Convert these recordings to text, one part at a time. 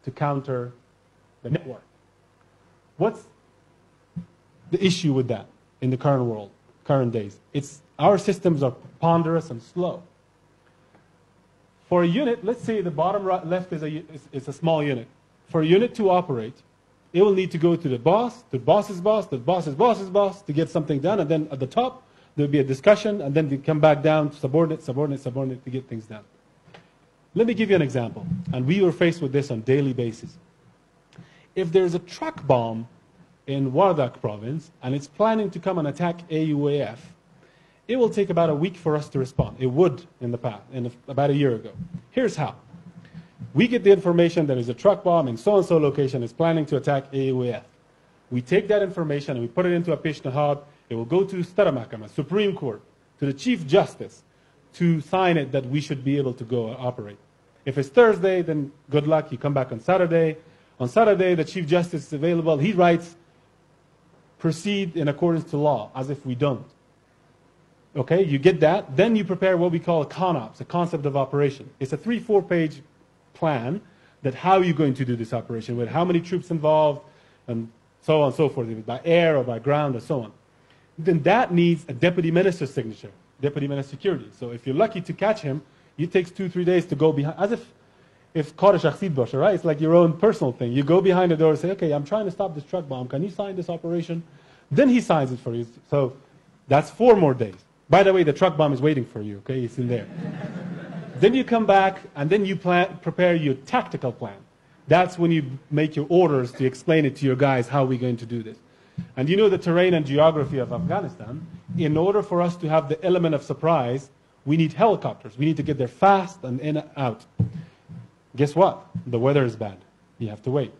to counter the network. What's the issue with that in the current world, current days? It's our systems are ponderous and slow. For a unit, let's say the bottom right, left is a small unit. For a unit to operate, it will need to go to the boss, the boss's boss, the boss's boss's boss to get something done, and then at the top there will be a discussion, and then they come back down to subordinate, subordinate, subordinate to get things done. Let me give you an example, and we were faced with this on a daily basis. If there's a truck bomb in Wardak province, and it's planning to come and attack AUAF, it will take about a week for us to respond. It would in the past, about a year ago. Here's how. We get the information that there's a truck bomb in so-and-so location is planning to attack AUAF. We take that information and we put it into a pishnahad. It will go to Staramahkama, Supreme Court, to the Chief Justice to sign it that we should be able to go operate. If it's Thursday, then good luck. You come back on Saturday. On Saturday, the Chief Justice is available. He writes, proceed in accordance to law, as if we don't. Okay, you get that. Then you prepare what we call a CONOPS, a concept of operation. It's a 3-4 page plan that how you're going to do this operation, with how many troops involved, and so on and so forth, by air or by ground or so on. Then that needs a deputy minister's signature, deputy minister of security. So if you're lucky to catch him, it takes 2-3 days to go behind, as if Qara Shakhsid Basha, right? It's like your own personal thing. You go behind the door and say, okay, I'm trying to stop this truck bomb. Can you sign this operation? Then he signs it for you. So that's 4 more days. By the way, the truck bomb is waiting for you, okay? It's in there. Then you come back, and then you prepare your tactical plan. That's when you make your orders to explain it to your guys how we're going to do this. And you know the terrain and geography of Afghanistan. In order for us to have the element of surprise, we need helicopters. We need to get there fast and in and out. Guess what? The weather is bad. You have to wait.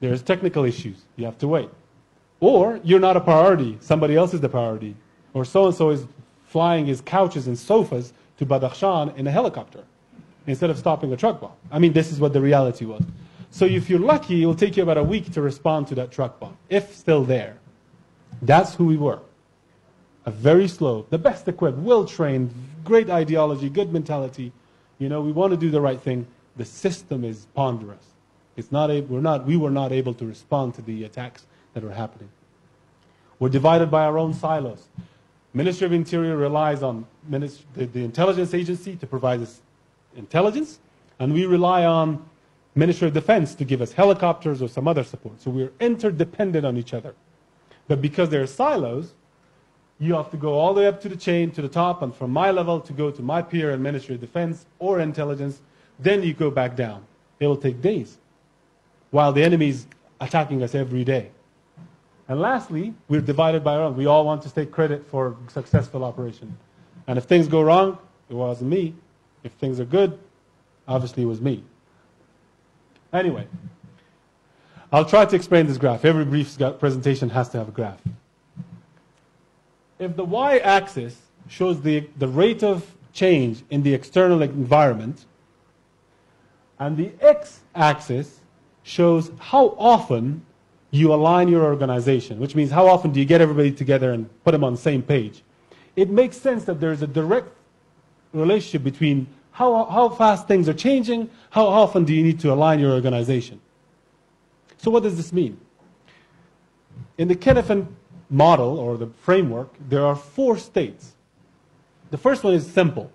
There's technical issues. You have to wait. Or you're not a priority. Somebody else is the priority. Or so-and-so is flying his couches and sofas to Badakhshan in a helicopter instead of stopping a truck bomb. I mean, this is what the reality was. So if you're lucky, it will take you about a week to respond to that truck bomb, if still there. That's who we were. A very slow, the best equipped, well-trained, great ideology, good mentality. You know, we want to do the right thing. The system is ponderous. It's not we were not able to respond to the attacks that were happening. We're divided by our own silos. Ministry of Interior relies on the intelligence agency to provide us intelligence, and we rely on Ministry of Defense to give us helicopters or some other support. So we're interdependent on each other. But because there are silos, you have to go all the way up to the chain, to the top, and from my level to go to my peer in Ministry of Defense or intelligence, then you go back down. It will take days, while the enemy is attacking us every day. And lastly, we're divided by our own. We all want to take credit for successful operation. And if things go wrong, it wasn't me. If things are good, obviously it was me. Anyway, I'll try to explain this graph. Every brief presentation has to have a graph. If the y-axis shows the rate of change in the external environment, and the x-axis shows how often you align your organization, which means how often do you get everybody together and put them on the same page. It makes sense that there's a direct relationship between how fast things are changing, how often do you need to align your organization. So what does this mean? In the Kennefen model, or the framework, there are 4 states. The first one is simple.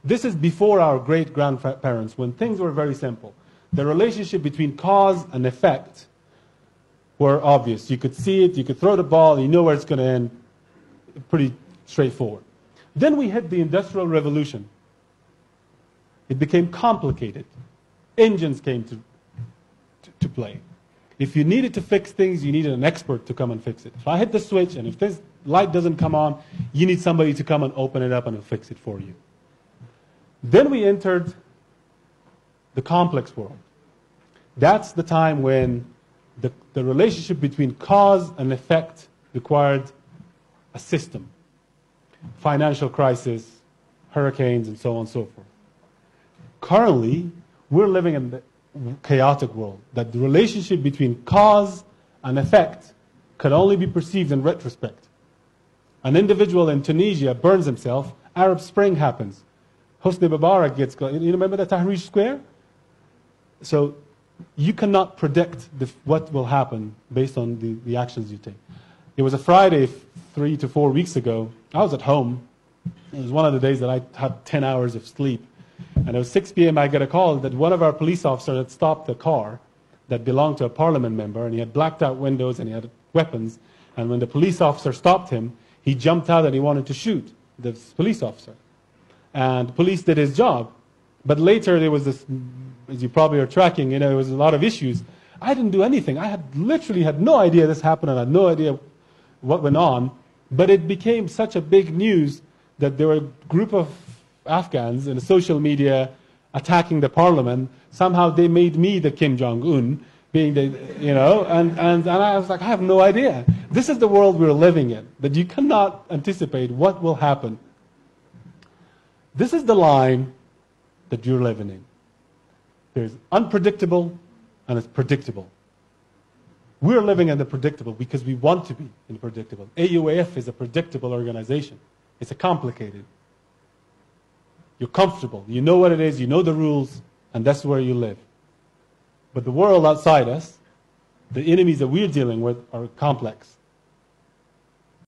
This is before our great-grandparents, when things were very simple. The relationship between cause and effect were obvious. You could see it, you could throw the ball, you know where it's going to end. Pretty straightforward. Then we hit the Industrial Revolution. It became complicated. Engines came to play. If you needed to fix things, you needed an expert to come and fix it. If I hit the switch and if this light doesn't come on, you need somebody to come and open it up and fix it for you. Then we entered the complex world. That's the time when the relationship between cause and effect required a system. Financial crisis, hurricanes, and so on and so forth. Currently, we're living in the chaotic world, that the relationship between cause and effect could only be perceived in retrospect. An individual in Tunisia burns himself, Arab Spring happens. Hosni Mubarak gets, you remember the Tahrir Square? So you cannot predict what will happen based on the actions you take. It was a Friday 3 to 4 weeks ago. I was at home. It was one of the days that I had 10 hours of sleep. And it was 6 p.m. I got a call that one of our police officers had stopped a car that belonged to a parliament member, and he had blacked out windows and he had weapons. And when the police officer stopped him, he jumped out and he wanted to shoot the police officer. And the police did his job. But later there was this, as you probably are tracking, there was a lot of issues. I didn't do anything. I literally had no idea this happened, and I had no idea what went on. But it became such a big news that there were a group of Afghans in the social media attacking the parliament. Somehow they made me the Kim Jong-un, being the, and I was like, I have no idea. This is the world we're living in, that you cannot anticipate what will happen. This is the line that you're living in. There's unpredictable and it's predictable. We're living in the predictable because we want to be in the predictable. AUAF is a predictable organization. It's a complicated. You're comfortable. You know what it is. You know the rules. And that's where you live. But the world outside us, the enemies that we're dealing with are complex.